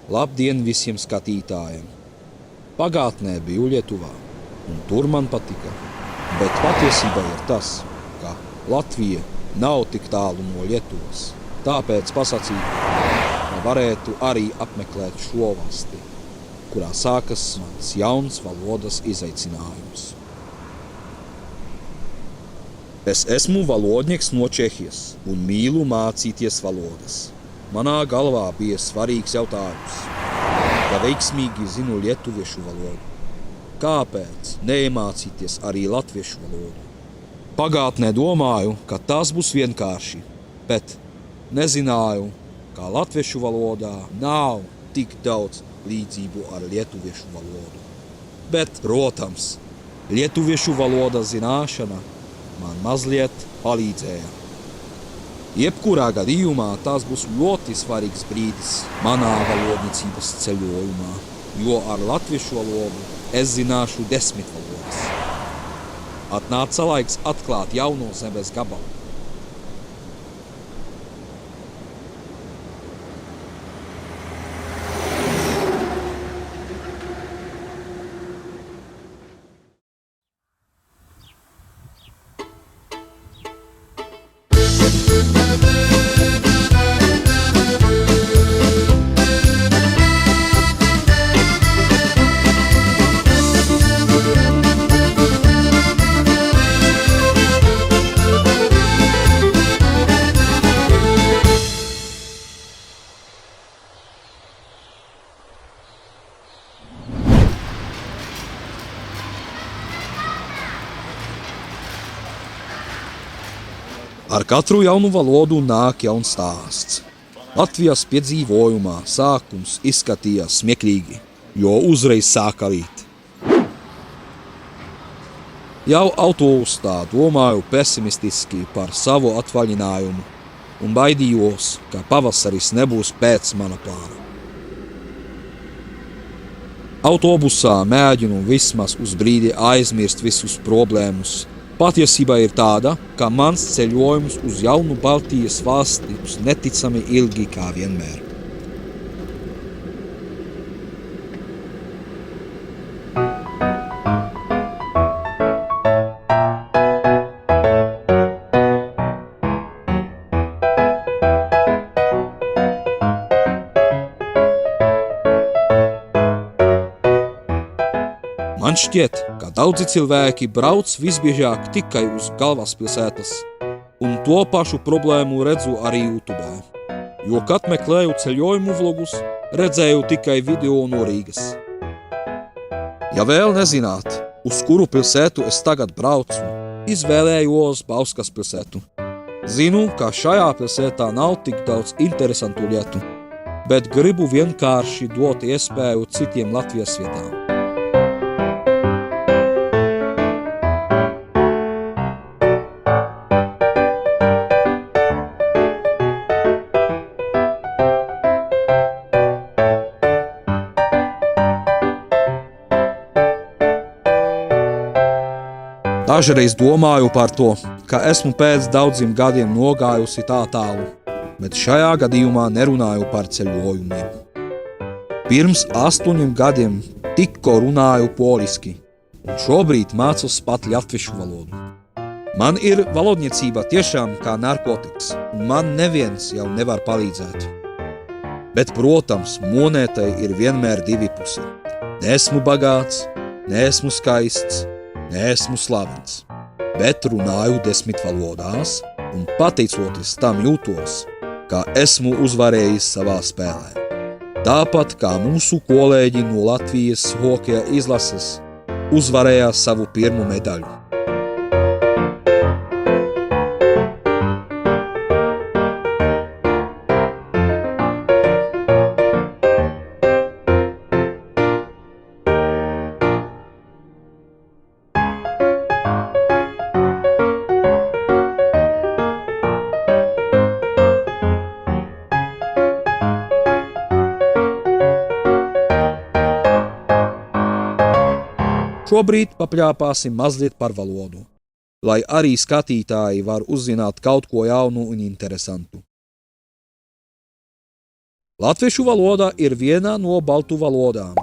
Labdien visiem skatītājiem! Pagātnē biju Lietuvā, un tur man patika, bet patiesībā ir tas, ka Latvija nav tik tālu no Lietuvas. Tāpēc pasacītu, ka varētu arī apmeklēt šo valsti, kurā sākas mans jauns valodas izaicinājums. Es esmu valodnieks no Čehijas un mīlu mācīties valodas. Manā galvā bija svarīgs jautājums, ja veiksmīgi zinu lietuviešu valodu, kāpēc neiemācīties arī latviešu valodu? Pagātnē domāju, ka tas būs vienkārši, bet nezināju, ka latviešu valodā nav tik daudz līdzību ar lietuviešu valodu. Bet, protams, lietuviešu valodas zināšana man mazliet palīdzēja. Jebkurā gadījumā tas būs ļoti svarīgs brīdis manā valodniecības ceļojumā, jo ar latviešu valodu es zināšu 10 valodas. Atnāca laiks atklāt jauno zemes gabalu. Ar katru jaunu valodu nāk jauns stāsts. Latvijas piedzīvojumā sākums izskatījās smieklīgi, jo uzreiz sāka rīt. Jau autobusā domāju pesimistiski par savu atvaļinājumu un baidījos, ka pavasaris nebūs pēc mana plāna. Autobusā mēģinu vismaz uz brīdi aizmirst visus problēmus. Patiesība ir tāda, ka mans ceļojums uz jaunu Baltijas valsti būs neticami ilgi kā vienmēr. Man šķiet, ka daudzi cilvēki brauc visbiežāk tikai uz galvaspilsētas, un to pašu problēmu redzu arī YouTube. Jo, kad meklēju ceļojumu vlogus, redzēju tikai video no Rīgas. Ja vēl nezināt, uz kuru pilsētu es tagad braucu, izvēlējos Bauskas pilsētu. Zinu, ka šajā pilsētā nav tik daudz interesantu lietu, bet gribu vienkārši dot iespēju citiem Latvijas vietām. Dažreiz domāju par to, ka esmu pēc daudziem gadiem nogājusi tā tālu, bet šajā gadījumā nerunāju par ceļojumiem. Pirms 8 gadiem tikko runāju poliski, un šobrīd mācos pat latviešu valodu. Man ir valodniecība tiešām kā narkotiks, un man neviens jau nevar palīdzēt. Bet, protams, monētai ir vienmēr 2 pusi. Neesmu bagāts, neesmu skaists, neesmu slavens, bet runāju 10 valodās un pateicoties tam jūtos, ka esmu uzvarējis savā spēlē. Tāpat kā mūsu kolēģi no Latvijas hokeja izlases uzvarēja savu pirmo medaļu. Šobrīd papļāpāsim mazliet par valodu, lai arī skatītāji var uzzināt kaut ko jaunu un interesantu. Latviešu valoda ir viena no baltu valodām,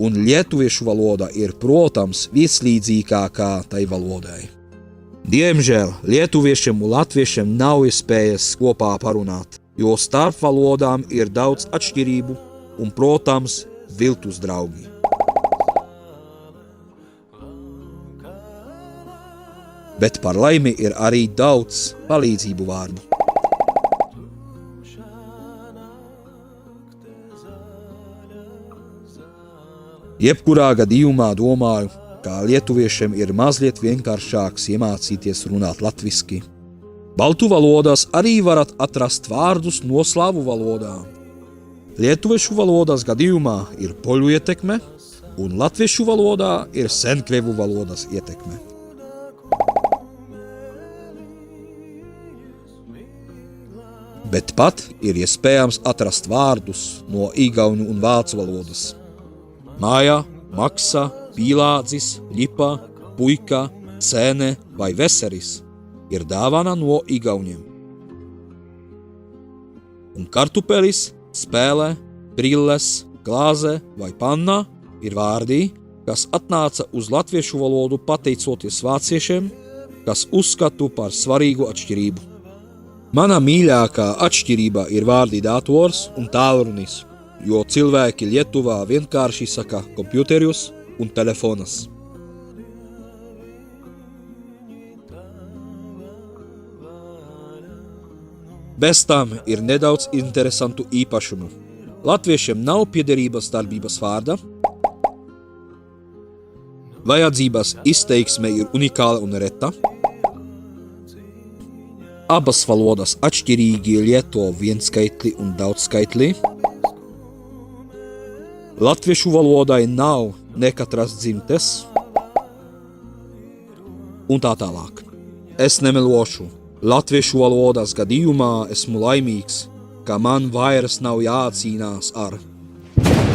un lietuviešu valoda ir, protams, vislīdzīgākā tai valodai. Diemžēl lietuviešiem un latviešiem nav iespējas kopā parunāt, jo starp valodām ir daudz atšķirību un, protams, viltus draugi. Bet par laimi ir arī daudz palīdzību vārdu. Jebkurā gadījumā domāju, ka lietuviešiem ir mazliet vienkāršāks iemācīties runāt latviski. Baltu valodās arī varat atrast vārdus no slavu valodām. Lietuviešu valodas gadījumā ir poļu ietekme, un latviešu valodā ir senkrievu valodas ietekme. Bet pat ir iespējams atrast vārdus no igauņu un vācu valodas. Māja, maksa, pīlādzis, ļipa, puika, cēne vai veseris ir dāvana no igauņiem. Un kartupelis, spēle, brilles, glāze vai panna ir vārdi, kas atnāca uz latviešu valodu pateicoties vāciešiem, kas uzskatu par svarīgu atšķirību. Mana mīļākā atšķirība ir vārdi dators un tālrunis, jo cilvēki Lietuvā vienkārši saka kompjuterus un telefonas. Bez tam ir nedaudz interesantu īpašumu. Latviešiem nav piederības darbības vārda, vajadzības izteiksme ir unikāla un reta, abas valodas atšķirīgi lieto vienskaitli un daudzskaitli, latviešu valodai nav nekatras dzimtes, un tā tālāk. Es nemelošu. Latviešu valodas gadījumā esmu laimīgs, ka man vairs nav jācīnās ar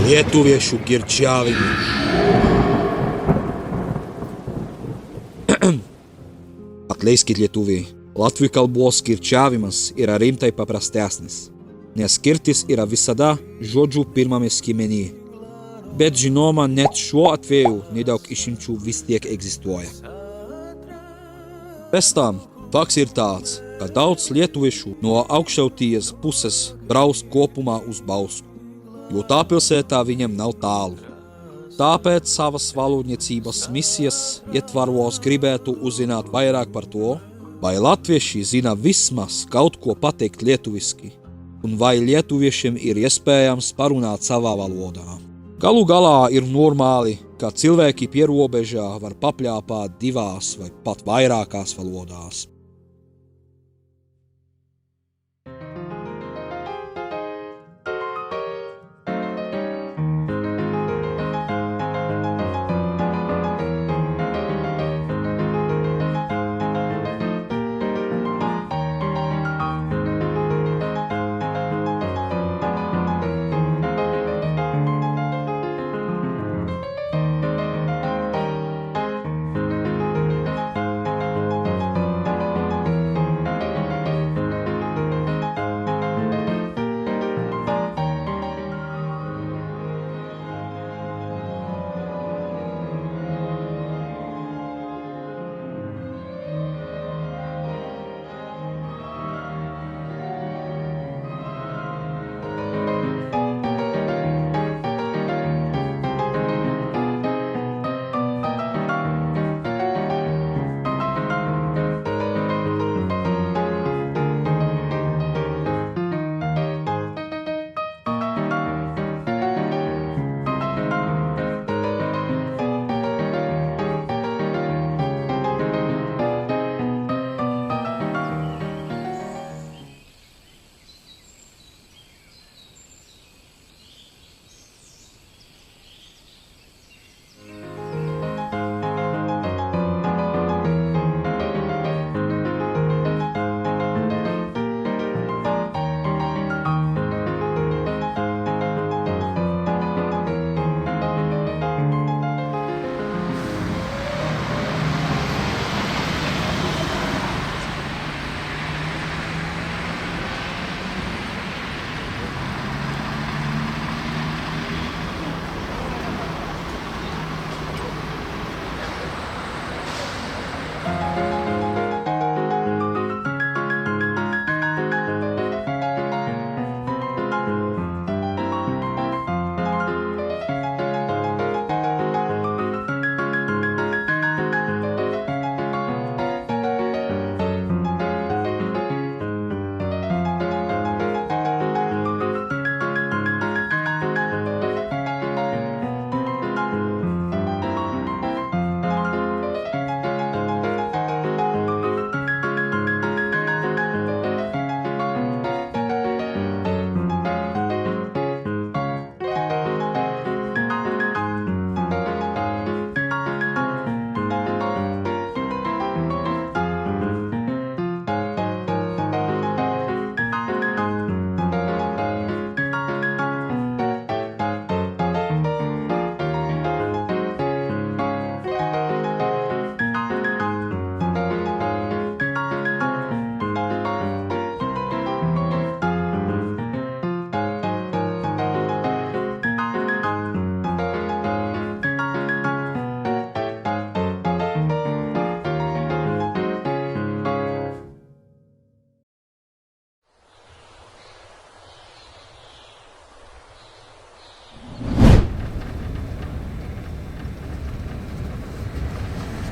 lietuviešu kirčāviņu. Atleiskit lietuvī, Latviju kalbos kirčāvimas ir rimtai paprastesnis, nes kirtis ir visada žodžiu pirmame skimenī. Bet žinoma, net šo atveju nedaug išimčių vis tiek egzistuoja. Bez tam, fakts ir tāds, ka daudz lietuviešu no Augštautijas puses brauc kopumā uz Bausku, jo tā pilsētā viņam nav tālu. Tāpēc savas valodniecības misijas ietvaros gribētu uzzināt vairāk par to, vai latvieši zina vismaz kaut ko pateikt lietuviski, un vai lietuviešiem ir iespējams parunāt savā valodā. Galu galā ir normāli, ka cilvēki pierobežā var papļāpāt divās vai pat vairākās valodās.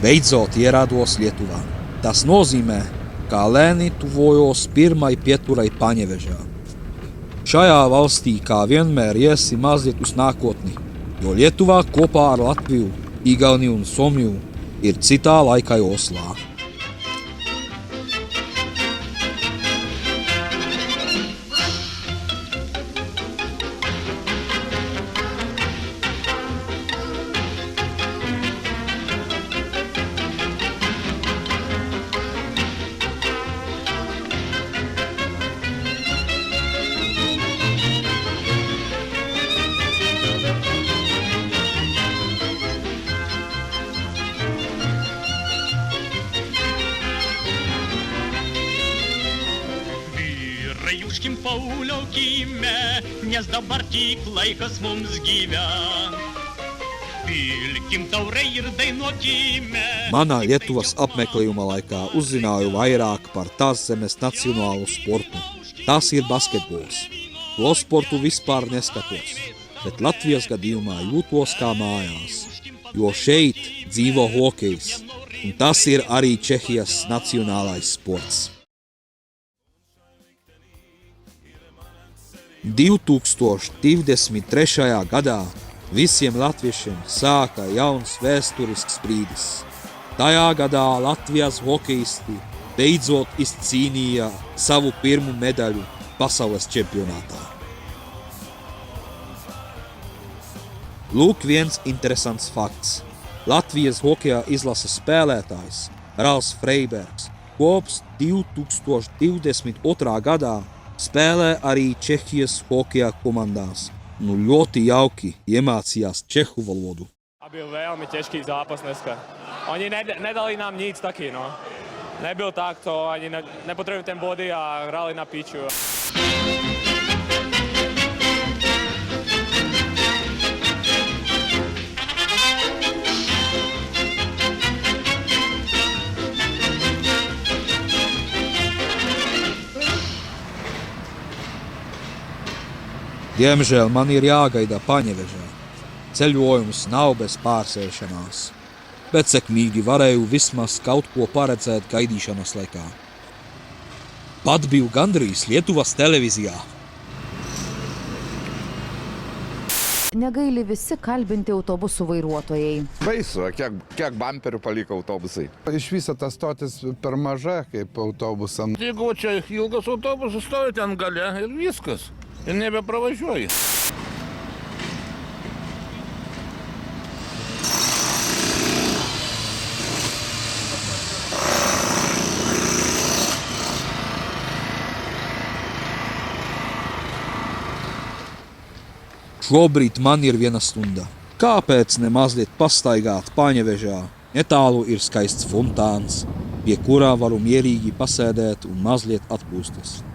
Beidzot ierados Lietuvā. Tas nozīmē, kā lēni tuvojos pirmai pieturai Paņevežā. Šajā valstī kā vienmēr iesi mazliet uz nākotni, jo Lietuvā kopā ar Latviju, Igauniju un Somiju ir citā laika joslā. Rajuškim pauliaukime, nes dabar tik laikas mums gyvia. Pilkim taurai ir dainuokime. Manā Lietuvas apmeklējuma laikā uzzināju vairāk par tās zemes nacionālu sportu. Tas ir basketbols. To sportu vispār neskatos, bet Latvijas gadījumā jūtos kā mājās, jo šeit dzīvo hokejs, un tas ir arī Čehijas nacionālais sports. 2023. gadā visiem latviešiem sāka jauns vēsturisks brīdis. Tajā gadā Latvijas hokejisti beidzot izcīnīja savu pirmo medaļu pasaules čempionātā. Lūk viens interesants fakts. Latvijas hokeja izlases spēlētājs Ralfs Freibergs kopš 2022. gadā spēlē arī Čehijas hokeja komandās. Ļoti jauki iemācījās čehu valodu. A byl velmi těžký zápas dneska. Oni nedali nám nic taky, no. Nebyl tak to, ani nepotřebujeme ten body a hráli na píču. Diemžēl man ir jāgaida Paņevežā. Ceļojums nav bez pārsēšanās, bet sekmīgi varēju vismaz kaut ko paredzēt gaidīšanas laikā. Pat biju gandrīz Lietuvas televīzijā. Negaili visi kalbinti autobusų vairuotojai. Baisu, kiek bamperių paliko autobusai. Iš viso tas stotis per maža kaip autobusam. Jeigu čia ilgas autobusas stovi ten gale ir viskas. Ir nebepravažiuoji. Šobrīd man ir 1 stunda. Kāpēc ne mazliet pastaigāt Paņevežā? Netālu ir skaists fontāns, pie kurā varu mierīgi pasēdēt un mazliet atpūsties.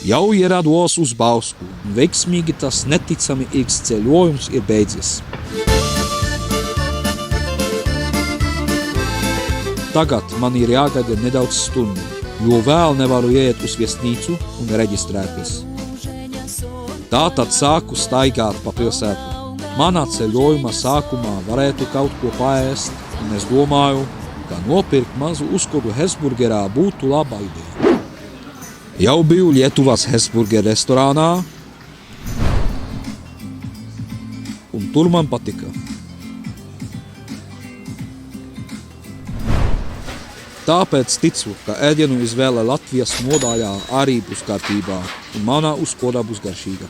Jau ierados uz Bausku, un veiksmīgi tas neticami ilgs ceļojums ir beidzies. tagad man ir jāgaida nedaudz stundu, jo vēl nevaru iet uz viesnīcu un reģistrēties. Tātad sāku staigāt pa pilsētu. Manā ceļojuma sākumā varētu kaut ko paēst, un es domāju, ka nopirkt mazu uzkodu Hesburgerā būtu laba ideja. Jau biju Lietuvas Hesburger restorānā, un tur man patika. Tāpēc ticu, ka ēdienu izvēle Latvijas nodaļā arī būs kārtībā, un manā uzkoda būs garšīga.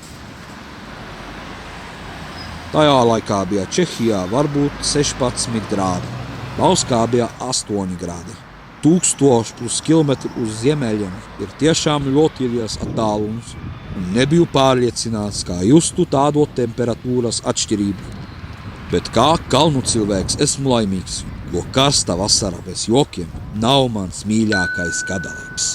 Tajā laikā bija Čehijā varbūt 16 grādi, Bauskā bija 8 grādi. 1000+ kilometru uz ziemeļiem ir tiešām ļoti liels attālums, un nebiju pārliecināts, kā justu tādu temperatūras atšķirību. Bet kā kalnu cilvēks esmu laimīgs, jo karsta vasara bez jokiem nav mans mīļākais gada laiks.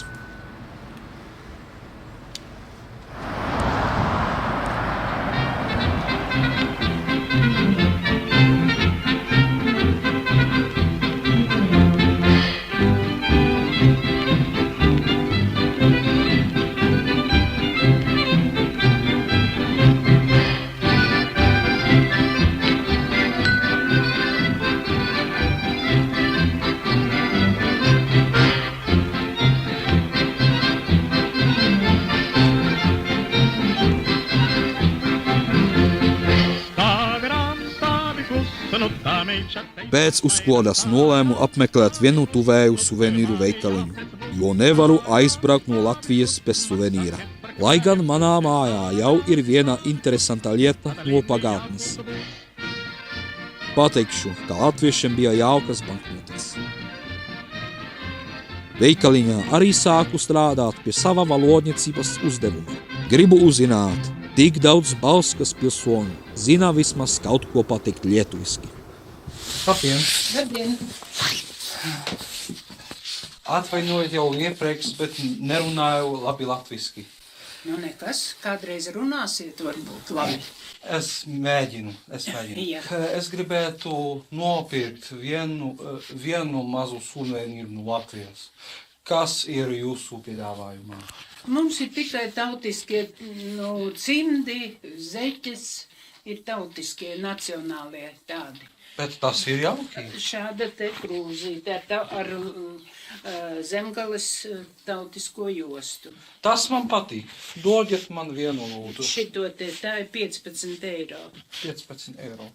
Pēc uzkodas nolēmu apmeklēt vienu tuvēju suvenīru veikaliņu, jo nevaru aizbraukt no Latvijas bez suvenīra. Lai gan manā mājā jau ir viena interesanta lieta no pagātnes. Pateikšu, ka latviešiem bija jaukas banknotes. Veikaliņā arī sāku strādāt pie sava valodniecības uzdevuma. Gribu uzzināt, tik daudz Bauskas pilsoņu zina vismaz kaut ko pateikt lietuviski. Labdien! Labdien! Atvainojiet jau iepriekš, bet nerunāju labi latviski. Nu nekas, kādreiz runāsiet, varbūt labi. Es mēģinu. Jā. Es gribētu nopirkt vienu mazu suvenīru no Latvijas. Kas ir jūsu piedāvājumā? Mums ir tikai tautiskie cimdi, zeķes, ir tautiskie, nacionālie tādi. Bet tas ir jauki. Šāda te krūzīte ar Zemgales tautisko jostu. Tas man patīk. Dodiet man vienu lūdzu. Šito te, tā ir 15 eiro. 15 eiro.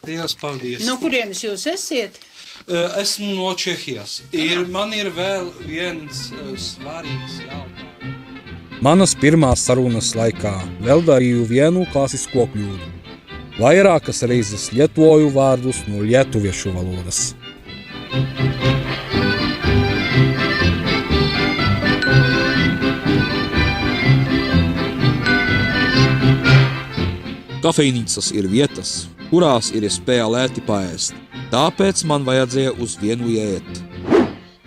Lielas paldies. No kurienes jūs esiet? Esmu no Čehijas. Man ir vēl viens svarīgs jautājums. Manas pirmās sarunas laikā vēl darīju vienu klasisko kļūdu. Vairākas reizes lietoju vārdus no lietuviešu valodas. Kafejnīcas ir vietas, kurās ir iespēja lēti paēst. Tāpēc man vajadzēja uz vienu iet,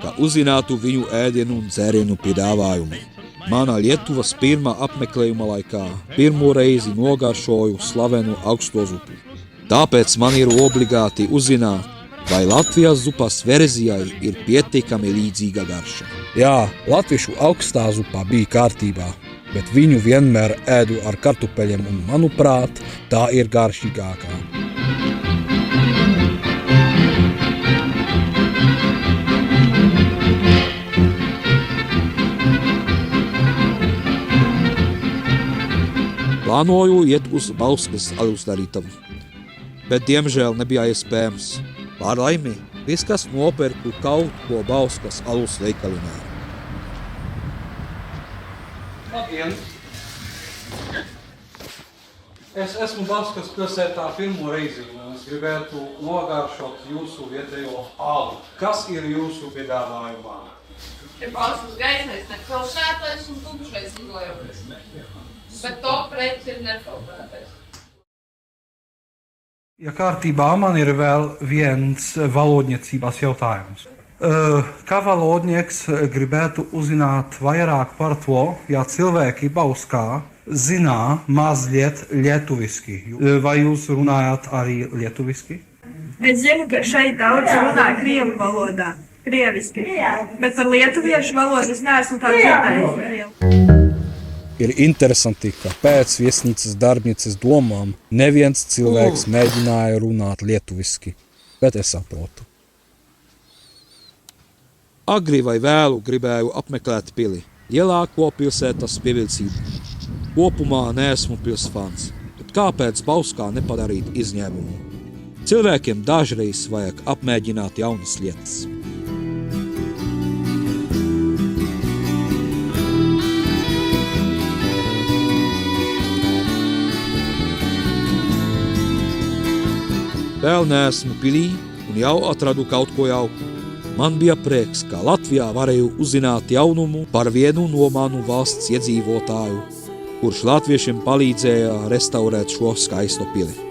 kā uzzinātu viņu ēdienu un dzērienu piedāvājumu. Manā Lietuvas pirmā apmeklējuma laikā pirmo reizi nogaršoju slavenu augsto zupu. Tāpēc man ir obligāti uzzināt, vai Latvijas zupas verzijai ir pietiekami līdzīga garša. Jā, latviešu augstā zupa bija kārtībā, bet viņu vienmēr ēdu ar kartupeļiem un, manuprāt, tā ir garšīgākā. Plānoju iet uz Bauskas alus darītavu, bet diemžēl nebija iespējams. Par laimi, viskas nopirku kaut ko Bauskas alus veikalinā. Labdien! Es esmu Bauskas pilsētā pirmo reizi, un es gribētu nogaršot jūsu vietējo alu. Kas ir jūsu piedāvājumā? Ir Bauskas gaisnais nefiltrētais un tumšais izglējums. Bet to preci ir nefiltrētais. Ja kārtībā, man ir vēl viens valodniecības jautājums. Kā valodnieks gribētu uzzināt vairāk par to, ja cilvēki Bauskā zina mazliet lietuviski? Vai jūs runājat arī lietuviski? Es zinu, ka šeit daudz runā krievu valodā. Krieviski. Bet par lietuviešu valodu es neesmu tā dzirdējis. Ir interesanti, ka pēc viesnīcas darbnīcas domām neviens cilvēks mēģināja runāt lietuviski, bet es saprotu. Agri vai vēlu gribēju apmeklēt pili, lielāko pilsētas pievilcību. Kopumā neesmu pils fans, bet kāpēc Bauskā nepadarīt izņēmumu? Cilvēkiem dažreiz vajag apmēģināt jaunas lietas. Vēl neesmu pilī un jau atradu kaut ko jauku. Man bija prieks, ka Latvijā varēju uzzināt jaunumu par vienu no manu valsts iedzīvotāju, kurš latviešiem palīdzēja restaurēt šo skaisto pili.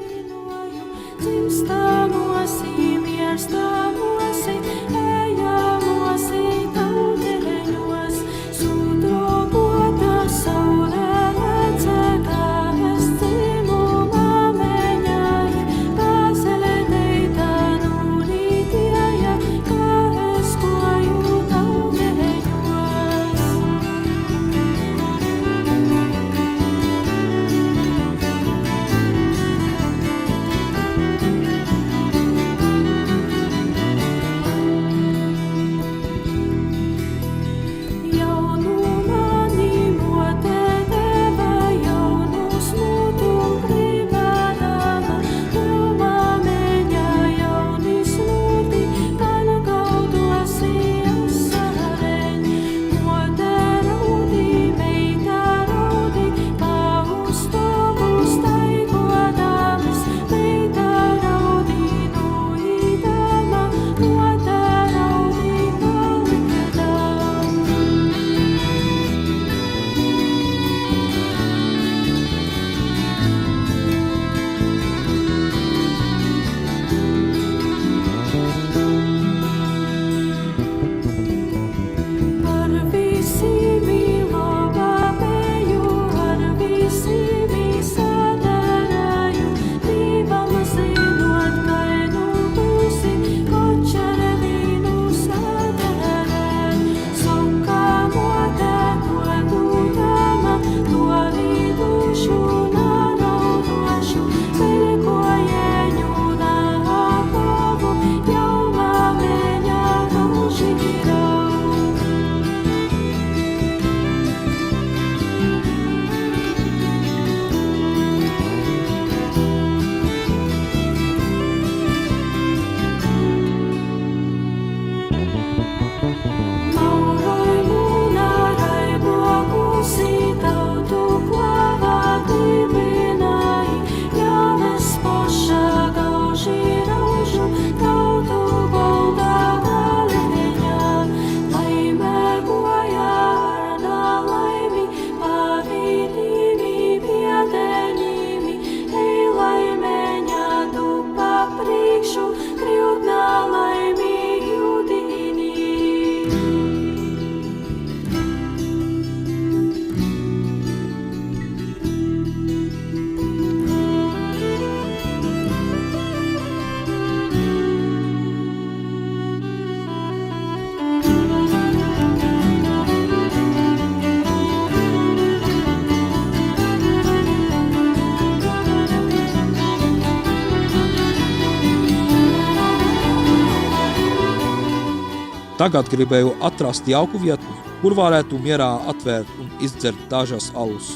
Tagad gribēju atrast jauku vietu, kur varētu mierā atvērt un izdzert dažas alus.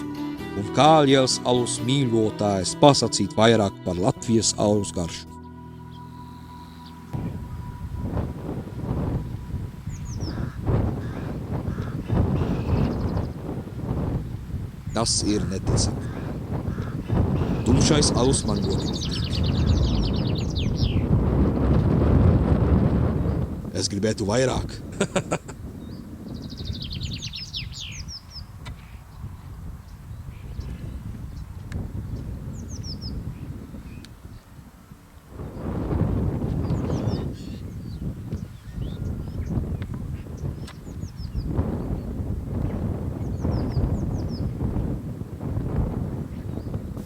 Un kā liels alus mīļotājs pasacīt vairāk par Latvijas alus garšu. Tas ir neticami. Tumšais alus man ļoti patīk. Es gribētu vairāk.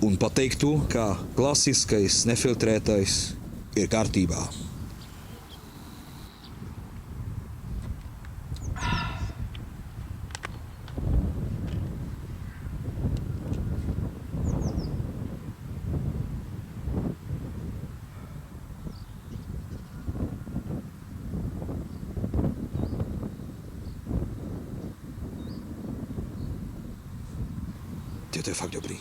Un pateiktu, ka klasiskais nefiltrētais ir kārtībā. Tie ir fakt dobrī.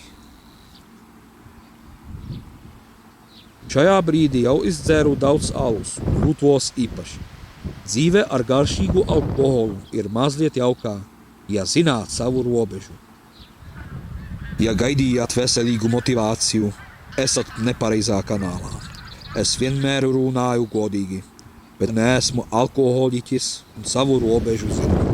Šajā brīdī jau izdzēru daudz alus, jūtos īpaši. Dzīve ar garšīgu alkoholu ir mazliet jaukā, ja zināt savu robežu. Ja gaidījāt veselīgu motivāciju, esat nepareizā kanālā. Es vienmēr runāju godīgi, bet neesmu alkoholiķis un savu robežu zinu.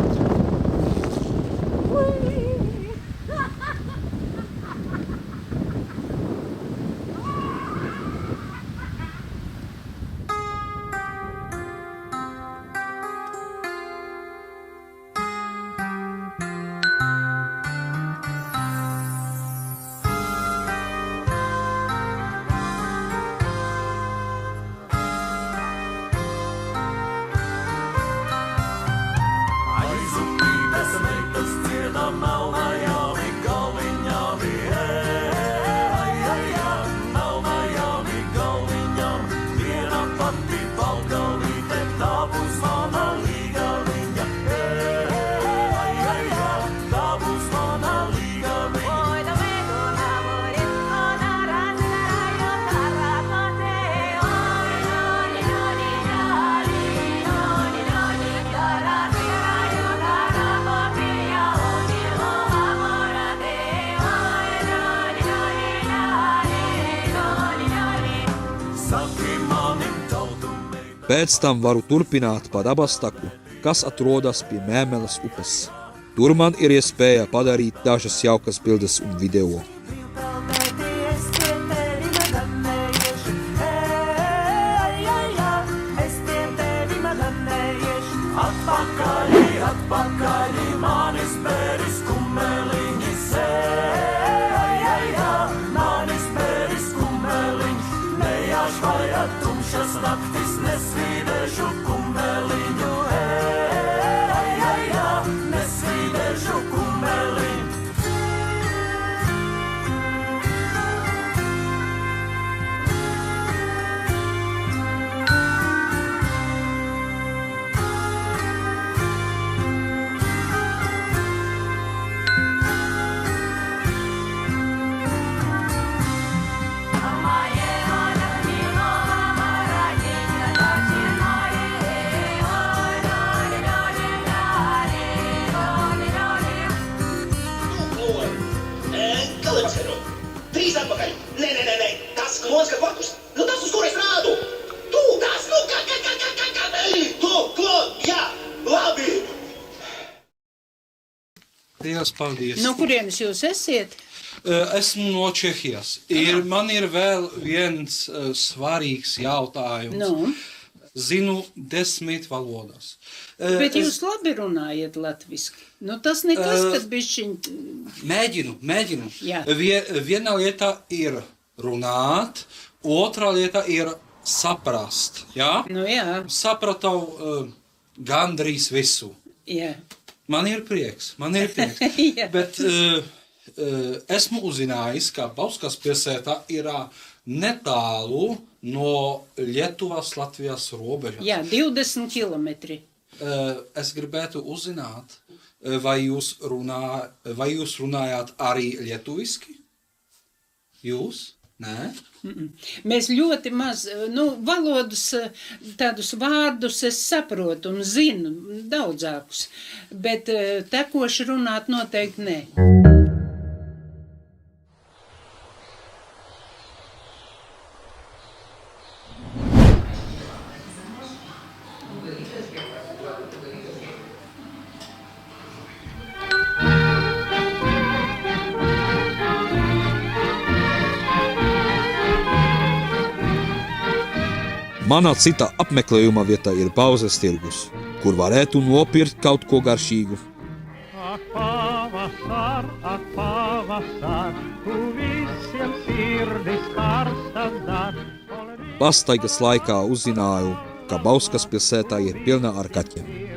Pēc tam varu turpināt pa dabas taku, kas atrodas pie Mēmeles upes. Tur man ir iespēja padarīt dažas jaukas bildes un video. Lielas paldies. No kurienes jūs esiet? Esmu no Čehijas. Man ir vēl viens svarīgs jautājums. Nu? Zinu 10 valodas. Bet jūs labi runājat latviski. Nu, tas nekas, kad bišķiņ... Mēģinu. Jā. Viena lieta ir runāt, otra lieta ir saprast. Ja? Nu, jā. Sapratu gandrīz visu. Jā. Man ir prieks. Bet esmu uzzinājis, ka Bauskas pilsēta ir netālu no Lietuvas-Latvijas robežas. Jā, 20 kilometri. Es gribētu uzzināt, vai jūs runājāt arī lietuviski? Jūs? Nē? Mēs ļoti maz, valodus, tādus vārdus es saprotu un zinu daudzākus, bet tekoši runāt noteikti nē. Mana cita apmeklējuma vieta ir Pauzes tirgus, kur varētu nopirkt kaut ko garšīgu. Ak, pavasar, tu visiem sirdis karstas dar. Pastaigas laikā uzzināju, ka Bauskas pilsētā ir pilna ar kaķiem.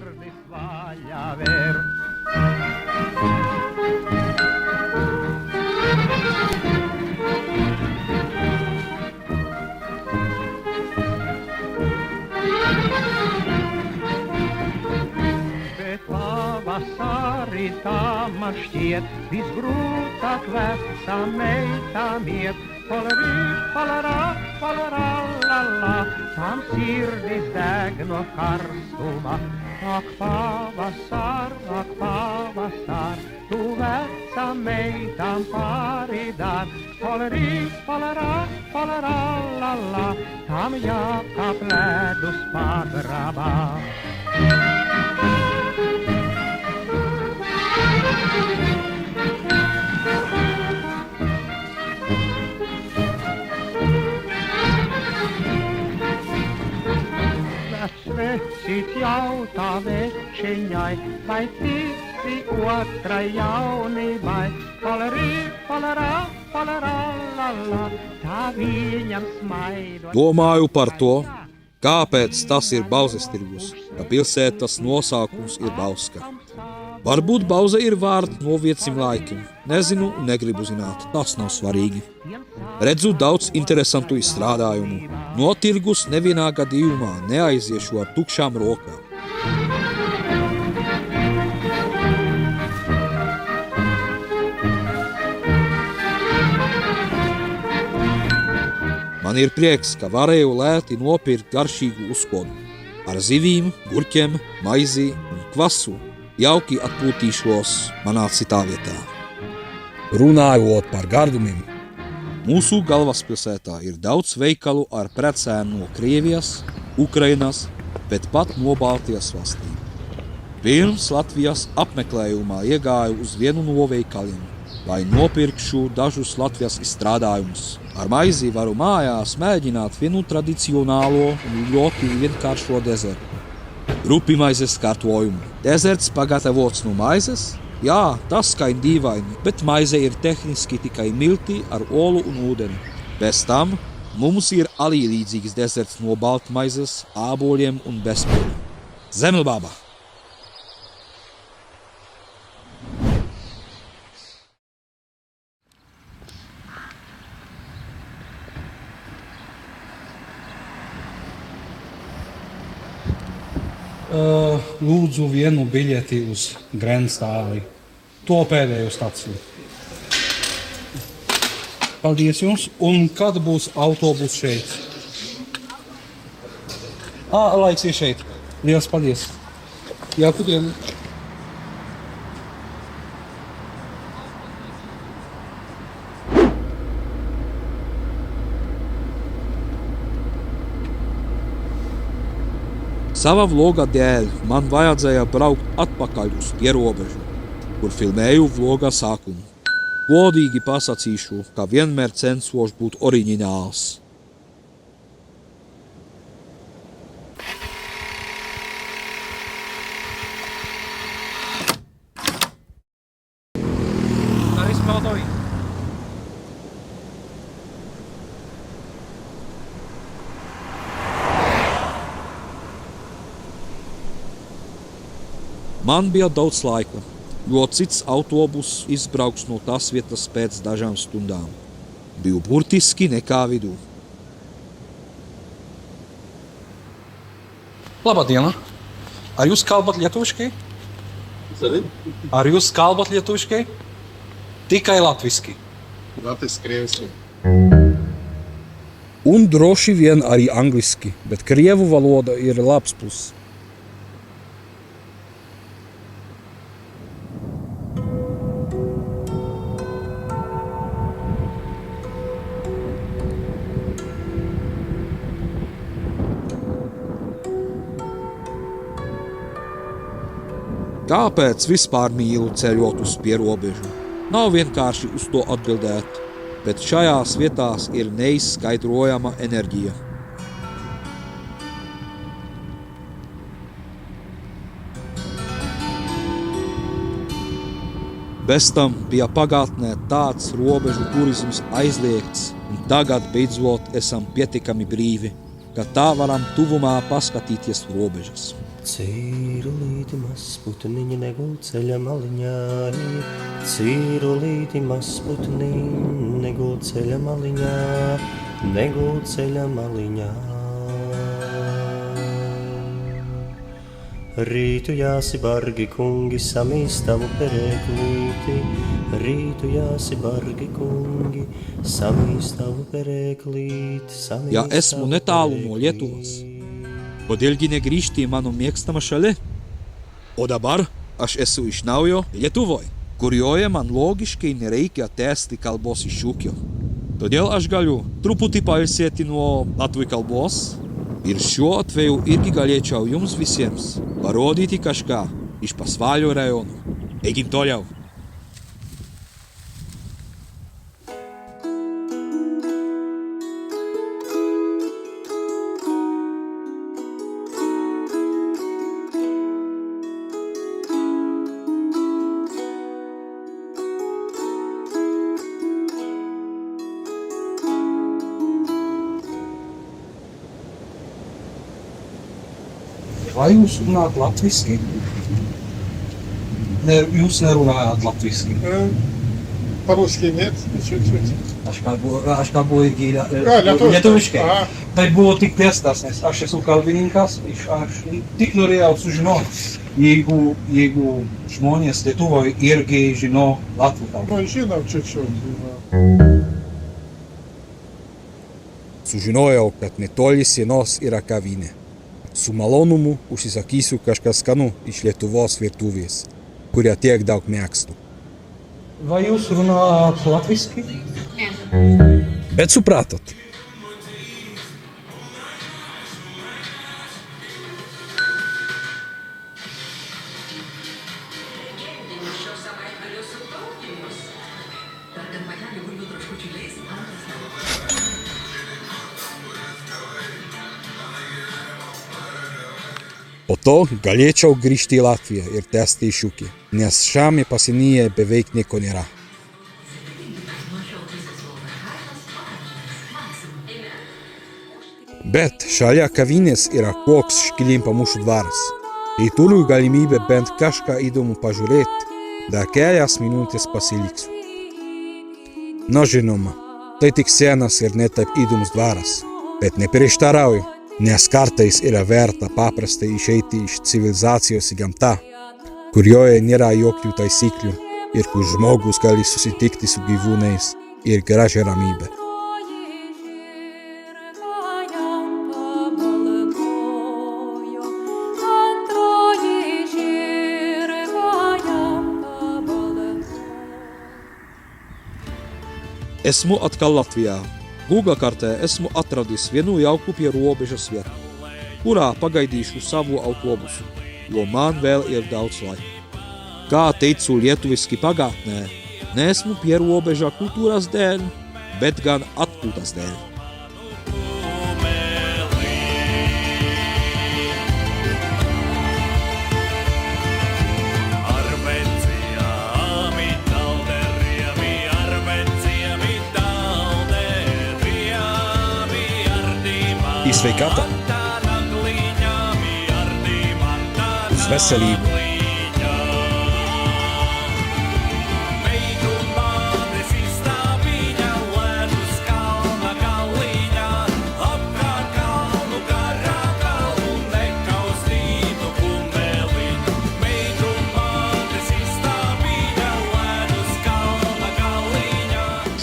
Pavasarī Meitām šķiet visgrūtāk vecām meitām iet. Palarī, palarā, palarā, la, la, tām sirdis deg no karstuma. Ak, pavasar, tu vecām meitām pāridāt. Palarī, palarā, palarā, la, la, tām jākāp ledus pagrabā. Vecīt jautā večiņai, vai tici otrai jaunībai. Palarī, palarā, palarā, la, la, tā viņam smaidot. Domāju par to, kāpēc tas ir Bauzes tirgus, ka pilsētas nosaukums ir Bauska. Varbūt Bauze ir vārds no viecim laikiem. Nezinu un negribu zināt, tas nav svarīgi. Redzu daudz interesantu izstrādājumu. No tirgus nevienā gadījumā neaiziešu ar tukšām rokām. Man ir prieks, ka varēju lēti nopirkt garšīgu uzkodu. Ar zivīm, gurķiem, maizi un kvasu jauki atpūtīšos manā citā vietā. Runājot par gardumiem, mūsu galvaspilsētā ir daudz veikalu ar precēm no Krievijas, Ukrainas, bet pat no Baltijas valstīm. Pirms Latvijas apmeklējumā iegāju uz vienu no veikaliem, lai nopirkšu dažus Latvijas izstrādājumus. Ar maizi varu mājās mēģināt vienu tradicionālo un ļoti vienkāršo dezertu. Rupi maizes kārtojumu. Dezerts pagatavots no maizes? Jā, tas skan dīvaini, bet maize ir tehniski tikai milti ar olu un ūdeni. Bez tam mums ir arī līdzīgs dezerts no baltmaizes, āboļiem un bezpēļiem. Zemlbaba! Lūdzu vienu biļeti uz Grenstāli. To pēdējo staciju. Paldies jums. Un kad būs autobus šeit? Laiks ir šeit. Lielas paldies. Jauku dienu. Sava vloga dēļ man vajadzēja braukt atpakaļ uz pierobežu, kur filmēju vloga sākumu. Godīgi pasacīšu, ka vienmēr censos būt oriģināls. Man bija daudz laika, jo cits autobus izbrauks no tās vietas pēc dažām stundām. Biju burtiski nekā vidū. Labadiena! Ar jūs kalbat lietuviškai? Ar jūs kalbat lietuviškai? Tikai latviski. Latviski, krieviski. Un droši vien arī angliski, bet krievu valoda ir labs puses. Kāpēc vispār mīlu ceļot uz pierobežu? Nav vienkārši uz to atbildēt, bet šajās vietās ir neizskaidrojama enerģija. Bez tam bija pagātnē tāds robežu turisms aizliegts, un tagad beidzot esam pietiekami brīvi, ka tā varam tuvumā paskatīties robežas. Cīrulīti mazputniņi negul ceļa maliņā, Cīrulīti mazputniņi negul ceļa maliņā, negul ceļa maliņā. Rītujāsi bargi kungi samīstavu perēklīti, rītujāsi bargi kungi samīstavu perēklīti, Ja esmu netālu no Lietuvas, kodėl gi negrįžti į mano mėgstamą šalį? O dabar aš esu iš naujo Lietuvoje, kurioje man logiškai nereikia tęsti kalbos iššūkio. Todėl aš galiu truputį pailsėti nuo latvių kalbos ir šiuo atveju irgi galėčiau jums visiems parodyti kažką iš Pasvalio rajono. Eikim toliau. Vai jūs runājat latviski? Jūs nerunājāt latviski? По-русски нет, чуть-чуть. Aš kā būtu летовички. Дай было tik piestāsties. Aš esmu kalbininkās, aš tik norėjau sužinot, jeigu žmonės Lietuvoje irgi žino latvių kalbą. Ну, žinom чуть-чуть. Sužinojau, kad netoli sienos yra kavinė. Su malonumu užsisakysiu kažką skanu iš Lietuvos virtuvės, kurią tiek daug mėgstu. Vai jūs runājat latviski? Bet supratot. Po to galėčiau grįžti į Latviją ir tęsti iššūkį, nes šiame pasienyje beveik nieko nėra. Bet šalia kavinės yra koks Škilimpa-Mūšių dvaras. Jei turiu galimybę bent kažką įdomu pažiūrėti, dar kelias minutės pasiliksiu. Na žinoma, tai tik senas ir netaip įdomus dvaras, bet neprieštarauju. Nes kartais yra verta paprastai išeiti iš civilizacijos į gamtą, kurioje nėra jokių taisyklių ir kur žmogus gali susitikti su gyvūnais ir gražia ramybė. Esmu atkal Latvijā. Google kartē esmu atradis vienu jauku pie robežas vietu, kurā pagaidīšu savu autobusu, jo man vēl ir daudz laika. Kā teicu lietuviski pagātnē, neesmu pie robeža kultūras dēļ, bet gan atpūtas dēļ. Sveikata, uz veselību.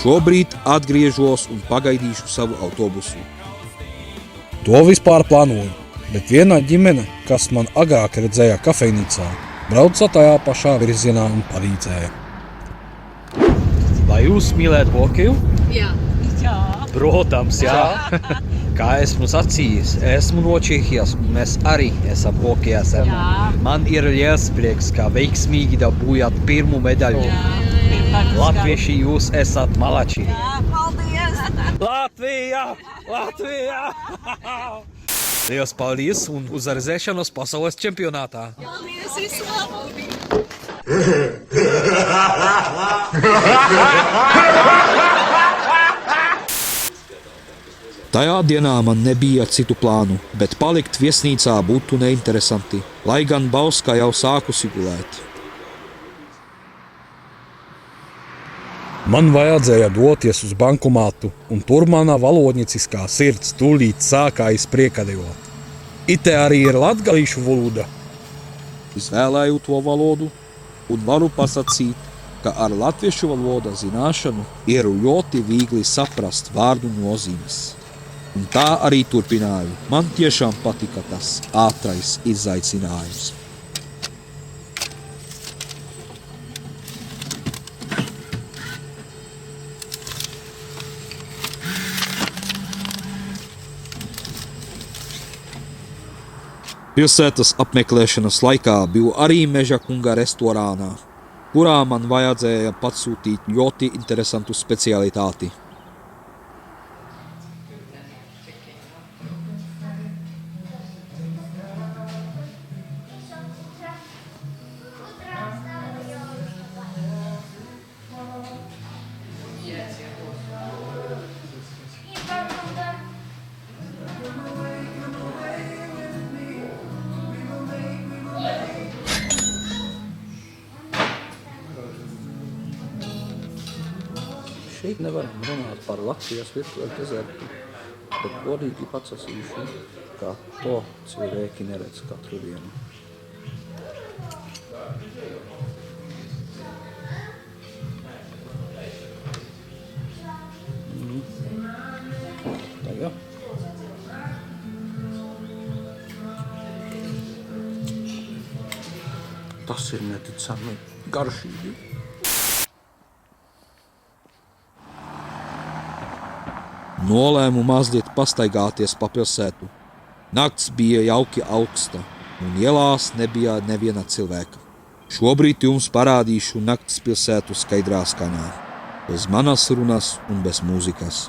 Šobrīd atgriežos un pagaidīšu savu autobusu. To vispār plānoju, bet viena ģimene, kas man agrāk redzēja kafejnīcā, brauca tajā pašā virzienā un palīdzēja. Vai jūs mīlēt hokeju? Jā. Protams, jā. Kā esmu sacījis, esmu no Čehijas un mēs arī esam hokejā. Man ir liels prieks, ka veiksmīgi dabūjāt pirmu medaļu. Latvieši, jūs esat malači. Paldies! Latvija! Latvija! Liels paldies un uz redzēšanos pasaules čempionātā! Paldies, visu labu! Tajā dienā man nebija citu plānu, bet palikt viesnīcā būtu neinteresanti, lai gan Bauska jau sākusi gulēt. Man vajadzēja doties uz bankomātu, un tur mana valodnieciskā sirds tūlīt sāka izpriekadevot. Ite arī ir latgalīšu valoda. izvēlēju to valodu un varu pasacīt, ka ar latviešu valodas zināšanu ir ļoti viegli saprast vārdu nozīmes. Un tā arī turpināju. Man tiešām patika tas ātrais izaicinājums. Pilsētas apmeklēšanas laikā biju arī Meža kunga restorānā, kurā man vajadzēja patsūtīt ļoti interesantu specialitāti. Šeit nevaram runāt par Latvijas virtuves dezertu, bet godīgi pasakīšu, ka to cilvēki neredz katru dienu. Tagad. Tas ir neticami garšīgi. Nolēmu mazliet pastaigāties pa pilsētu. Nakts bija jauki augsta, un ielās nebija neviena cilvēka. Šobrīd jums parādīšu nakts pilsētu skaidrā skanā, bez manas runas un bez mūzikas.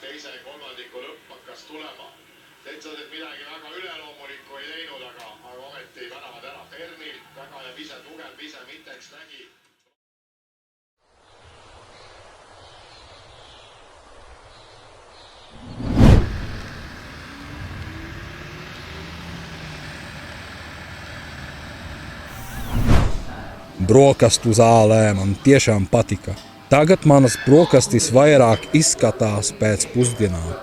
Teise kolmandiku lõpp hakkas tulema. Täitsa midagi väga üleloomulikku ei teinud, aga ometi väravad ära Fermil. Väga jääb ise tugev, ise miteks nägi. Brokastu zālē man tiešām patika. Tagad manas brokastis vairāk izskatās pēc pusdienām.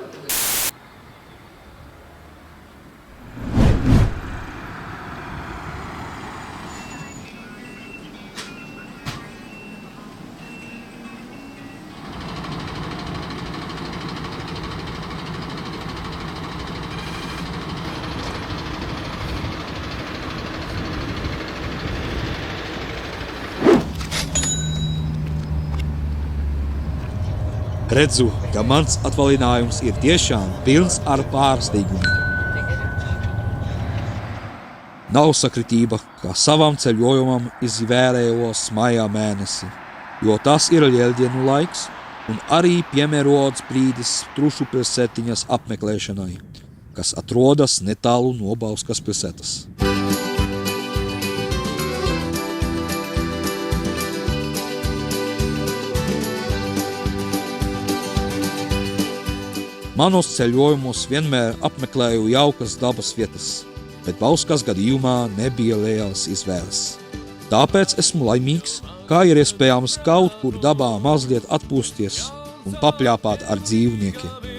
Redzu, ka mans atvaļinājums ir tiešām pilns ar pārsteigumiem. Nav sakritība, ka savam ceļojumam izvēlējos maijā mēnesi, jo tas ir lieldienu laiks un arī piemērots brīdis Trušu pilsētiņas apmeklēšanai, kas atrodas netālu no Bauskas pilsētas. Manos ceļojumos vienmēr apmeklēju jaukas dabas vietas, bet Bauskas gadījumā nebija lielas izvēles. Tāpēc esmu laimīgs, kā ir iespējams kaut kur dabā mazliet atpūsties un papļāpāt ar dzīvniekiem.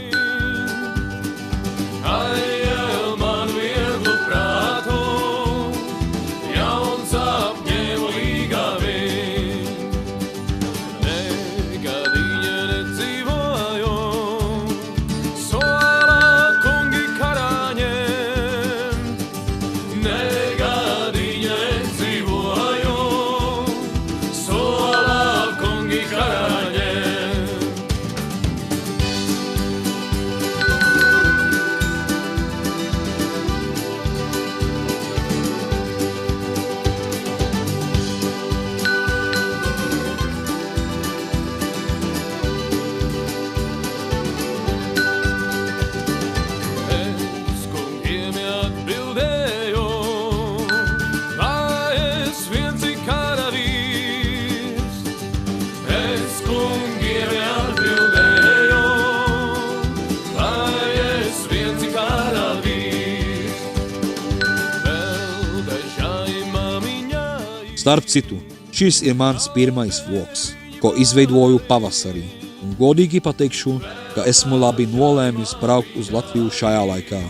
Starp citu, šis ir mans pirmais vlogs, ko izveidoju pavasarī, un godīgi pateikšu, ka esmu labi nolēmis braukt uz Latviju šajā laikā.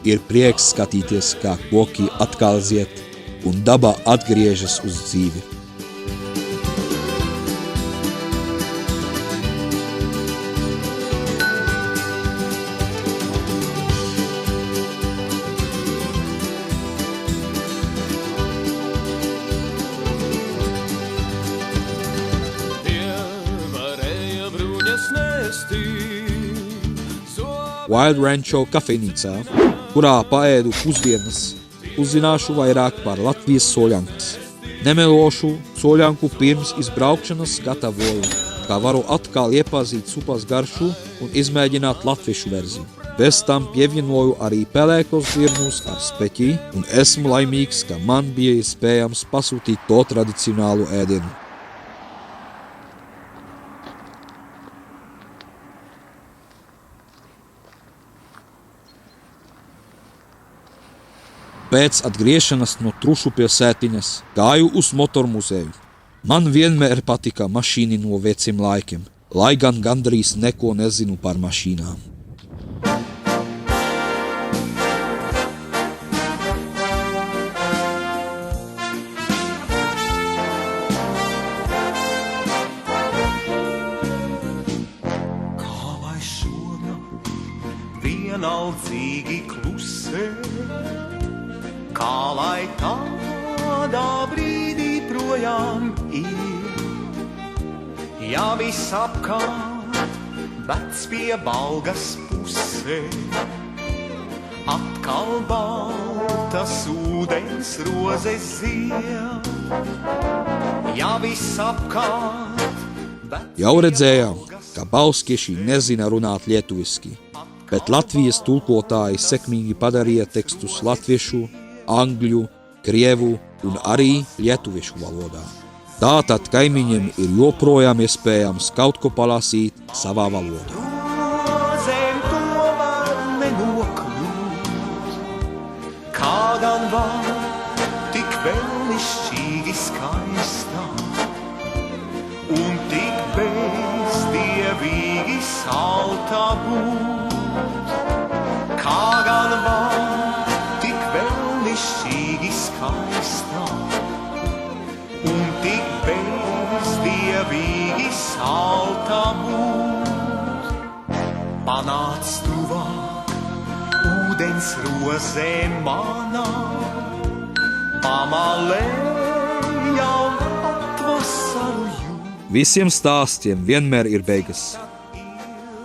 Ir prieks skatīties, kā koki atkal zied un daba atgriežas uz dzīvi. Wild Rancho kafejnīcā, kurā paēdu pusdienas, uzzināšu vairāk par Latvijas soļankas. Nemelošu, soļanku pirms izbraukšanas gatavoju, kā varu atkal iepazīt supas garšu un izmēģināt latviešu verziju. Bez tam pievienoju arī pelēkos zirnus ar speķi un esmu laimīgs, ka man bija iespējams pasūtīt to tradicionālu ēdienu. Pēc atgriešanās no Trušu pilsētiņas gāju uz motoru muzeju. Man vienmēr patika mašīni no veciem laikiem, lai gan gandrīz neko nezinu par mašīnām. Kā lai šodien vienaldzīgi klusē, kā lai tādā brīdī projām ir, ja viss apkārt vec pie Balgas pusē, atkal baltas ūdens rozes zied, ja viss apkārt Jau redzējām, ka balskieši nezina runāt lietuviski, bet Latvijas tulkotāji sekmīgi padarīja tekstus latviešu, angļu, krievu un arī lietuviešu valodā. Tātad kaimiņiem ir joprojām iespējams kaut ko palasīt savā valodā. Zem to var nenokļūt, kā gan var tik vēlnišķīgi skaistā un tik bezdievīgi salta būt, kā gan var šķīgi skaistā un tik bezdievīgi salta būt. Panāc tuvāk ūdens rozē manā, pamalē jau atvasaru jūt. Visiem stāstiem vienmēr ir beigas,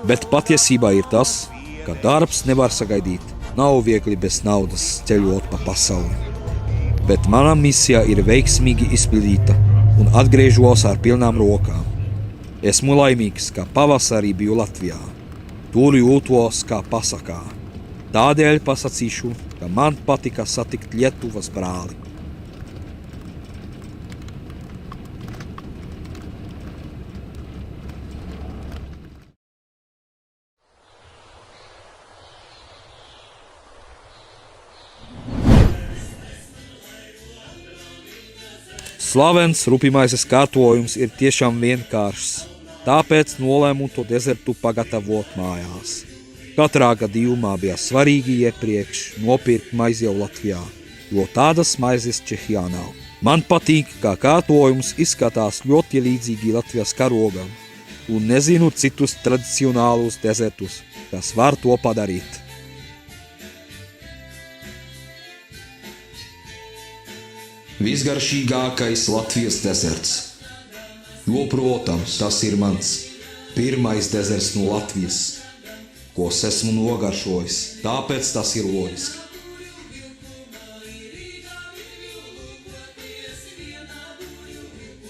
bet patiesībā ir tas, ka darbs nevar sagaidīt. Nav viegli bez naudas ceļot pa pasauli. Bet mana misija ir veiksmīgi izpildīta un atgriežos ar pilnām rokām. Esmu laimīgs, ka pavasarī biju Latvijā. Tur jūtos kā pasakā. Tādēļ pasacīšu, ka man patika satikt Lietuvas brāli. Slavens rupimaizes kārtojums ir tiešām vienkāršs, tāpēc nolēmu to dezertu pagatavot mājās. Katrā gadījumā bija svarīgi iepriekš nopirkt maizi jau Latvijā, jo tādas maizes Čehijā nav. Man patīk, kā kārtojums izskatās ļoti līdzīgi Latvijas karogam, un nezinu citus tradicionālus dezertus, kas var to padarīt. Visgaršīgākais Latvijas dezerts. Jo, protams, tas ir mans pirmais dezerts no Latvijas, ko esmu nogaršojis, tāpēc tas ir loģiski.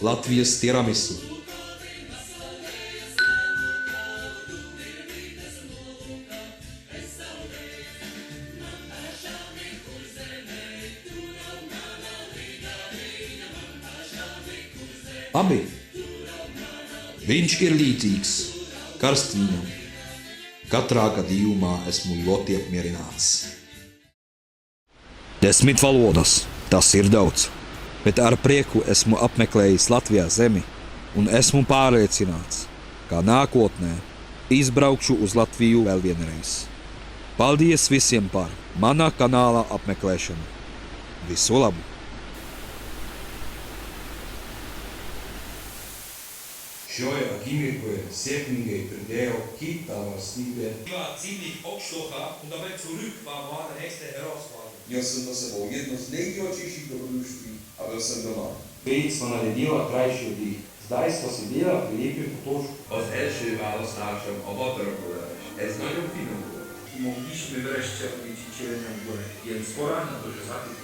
Latvijas tiramisu. Abi. Viņš ir līdzīgs karstvīnam. Katrā gadījumā esmu ļoti apmierināts. 10 valodas, tas ir daudz. Bet ar prieku esmu apmeklējis Latvijas zemi un esmu pārliecināts, ka nākotnē izbraukšu uz Latviju vēl vienreiz. Paldies visiem par manā kanāla apmeklēšanu. Visu labu! Šoje akimirkoje säkringen fördel hittar var stigen. Vi var ziemlich aufgestochen und dabei zurück war der nächste Herausforderung. Ja sam za sebou jedno z nejdělčejších dobrodružství a byl jsem doma. Pet smo naredila krajši oddih. Zdaj smo sedela pri lepem potočku. Az első választásom a waterpolás. Ez nagyon finom volt. Mogliśmy wreszcie odwiedzić Jelenią Górę. Więc pora na to, że zakup.